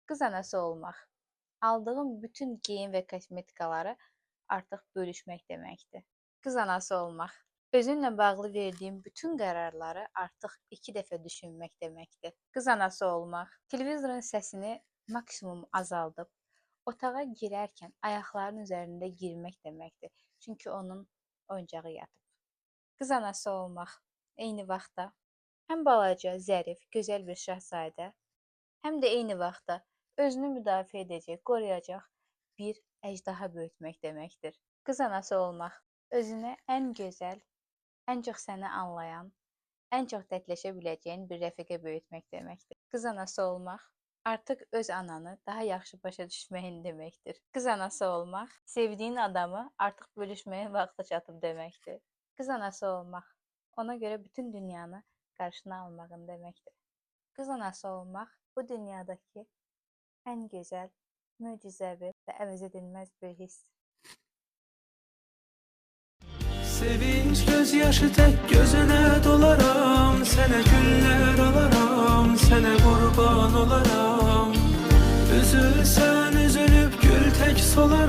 Qız anası olmaq, aldığım bütün geyim və kosmetikaları artıq bölüşmək deməkdir. Qız anası olmaq, özünlə bağlı verdiyim bütün qərarları artıq 2 dəfə düşünmək deməkdir. Qız anası olmaq, televizorun səsini maksimum azaldıb, otağa girərkən ayaqlarının üzərində girmək deməkdir. Çünki onun oyuncağı yatıb. Qız anası olmaq, eyni vaxtda həm balaca, zərif, gözəl bir şahzadə, həm də eyni vaxtda özünü müdafiə edəcək, qoruyacaq bir əjdaha böyütmək deməkdir. Qız anası olmaq, özünə ən gözəl, ən çox səni anlayan, ən çox dərdləşə biləcəyin bir rəfiqə böyütmək deməkdir. Qız anası olmaq, artıq öz ananı daha yaxşı başa düşməyin deməkdir. Qız anası olmaq, sevdiyin adamı artıq bölüşməyin vaxtı çatıb deməkdir. Qız anası olmaq, ona görə bütün dünyanı qarşına almağın deməkdir. Qız anası olmaq, bu dünyadakı ən gözəl, möcüzəvi və əvəz edilməz bir hiss. Sevinç gözyaşı tek gözüne dolaram, sənə güller alaram, sənə qurban olaram. Üzülsən üzülüb gül tek solar.